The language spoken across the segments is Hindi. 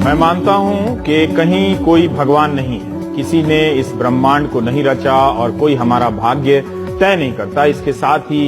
मैं मानता हूं कि कहीं कोई भगवान नहीं है, किसी ने इस ब्रह्मांड को नहीं रचा और कोई हमारा भाग्य तय नहीं करता। इसके साथ ही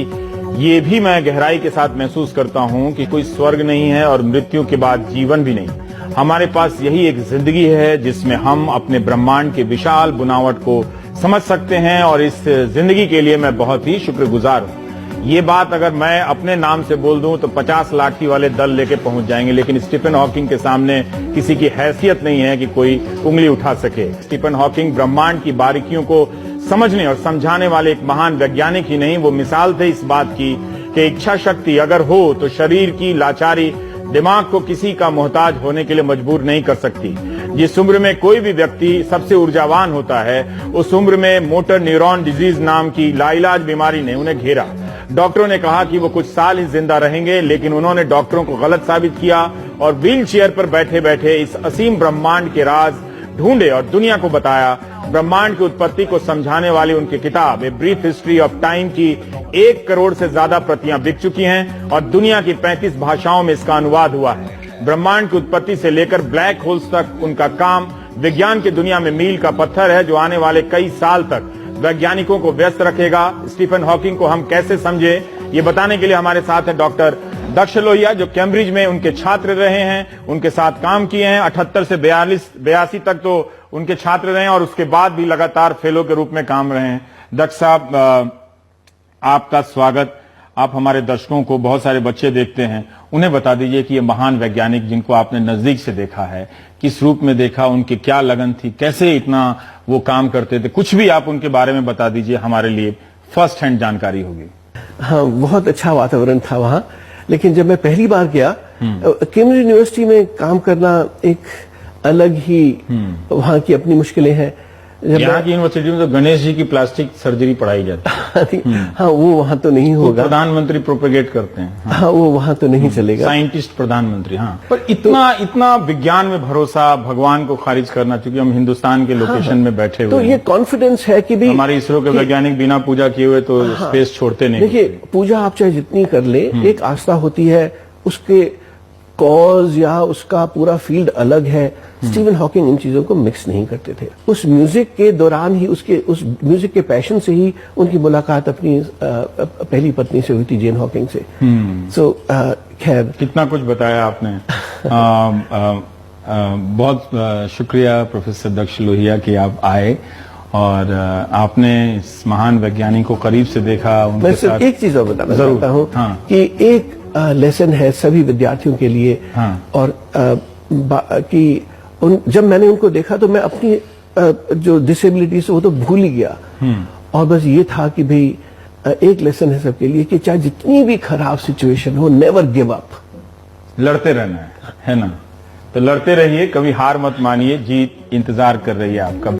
ये भी मैं गहराई के साथ महसूस करता हूं कि कोई स्वर्ग नहीं है और मृत्यु के बाद जीवन भी नहीं। हमारे पास यही एक जिंदगी है जिसमें हम अपने ब्रह्मांड के विशाल बुनावट को समझ सकते हैं और इस जिंदगी के लिए मैं बहुत ही शुक्रगुजार हूं। ये बात अगर मैं अपने नाम से बोल दूं तो 50 लाठी वाले दल लेके पहुंच जाएंगे, लेकिन स्टीफन हॉकिंग के सामने किसी की हैसियत नहीं है कि कोई उंगली उठा सके। स्टीफन हॉकिंग ब्रह्मांड की बारीकियों को समझने और समझाने वाले एक महान वैज्ञानिक ही नहीं, वो मिसाल थे इस बात की कि इच्छा शक्ति अगर हो तो शरीर की लाचारी दिमाग को किसी का मोहताज होने के लिए मजबूर नहीं कर सकती। जिस उम्र में कोई भी व्यक्ति सबसे ऊर्जावान होता है, उस उम्र में मोटर न्यूरॉन डिजीज नाम की लाइलाज बीमारी ने उन्हें घेरा। डॉक्टरों ने कहा कि वो कुछ साल ही जिंदा रहेंगे, लेकिन उन्होंने डॉक्टरों को गलत साबित किया और व्हील चेयर पर बैठे बैठे इस असीम ब्रह्मांड के राज ढूंढे और दुनिया को बताया। ब्रह्मांड की उत्पत्ति को समझाने वाली उनकी किताब a brief history of time की 1 करोड़ से ज्यादा प्रतियां बिक चुकी हैं और दुनिया की 35 भाषाओं में इसका अनुवाद हुआ है। ब्रह्मांड की उत्पत्ति से लेकर ब्लैक होल्स तक उनका काम विज्ञान की दुनिया में मील का पत्थर है, जो आने वाले कई साल तक वैज्ञानिकों को व्यस्त रखेगा। स्टीफन हॉकिंग को हम कैसे समझे, ये बताने के लिए हमारे साथ है डॉक्टर दक्ष लोहिया, जो कैम्ब्रिज में उनके छात्र रहे हैं, उनके साथ काम किए हैं। 78 से 82 तक तो उनके छात्र रहे हैं और उसके बाद भी लगातार फेलो के रूप में काम रहे हैं। दक्ष साहब, आपका स्वागत। आप हमारे दर्शकों को, बहुत सारे बच्चे देखते हैं, उन्हें बता दीजिए कि ये महान वैज्ञानिक जिनको आपने नजदीक से देखा है, किस रूप में देखा, उनकी क्या लगन थी, कैसे इतना वो काम करते थे, कुछ भी आप उनके बारे में बता दीजिए, हमारे लिए फर्स्ट हैंड जानकारी होगी। हाँ, बहुत अच्छा वातावरण था वहाँ, लेकिन जब मैं पहली बार गया कैम्ब्रिज यूनिवर्सिटी में काम करना एक अलग ही वहाँ की अपनी मुश्किलें हैं। यहाँ की यूनिवर्सिटी में तो गणेश जी की प्लास्टिक सर्जरी पढ़ाई जाती है। हाँ, वो वहाँ तो नहीं होगा। प्रधानमंत्री प्रोपेगेट करते हैं। हाँ, वो वहाँ तो नहीं चलेगा। साइंटिस्ट प्रधानमंत्री। हाँ, पर इतना विज्ञान में भरोसा, भगवान को खारिज करना, चूंकि हम हिंदुस्तान के लोकेशन में बैठे हुए तो ये कॉन्फिडेंस है कि भी हमारे इसरो के वैज्ञानिक बिना पूजा किए हुए तो स्पेस छोड़ते नहीं। देखिए, पूजा आप चाहे जितनी कर ले, एक आस्था होती है, उसके कॉज या उसका पूरा फील्ड अलग है। स्टीफन हॉकिंग इन चीजों को मिक्स नहीं करते थे। उस म्यूजिक के दौरान ही, उस म्यूजिक के पैशन से ही उनकी मुलाकात अपनी पहली पत्नी से हुई थी, जेन हॉकिंग से। सो खैर, कितना कुछ बताया आपने। बहुत शुक्रिया प्रोफेसर दक्ष लोहिया कि आप आए और आपने इस महान वैज्ञानिक को करीब से देखा। मैं सिर्फ एक चीज और बताना चाहता हूँ कि एक लेसन है सभी विद्यार्थियों के लिए। और कि जब मैंने उनको देखा तो मैं अपनी जो डिसेबिलिटीज वो तो भूल ही गया, और बस ये था कि भाई एक लेसन है सबके लिए कि चाहे जितनी भी खराब सिचुएशन हो, नेवर गिव अप। लड़ते रहना है ना, तो लड़ते रहिए, कभी हार मत मानिए, जीत इंतजार कर रही है आपका।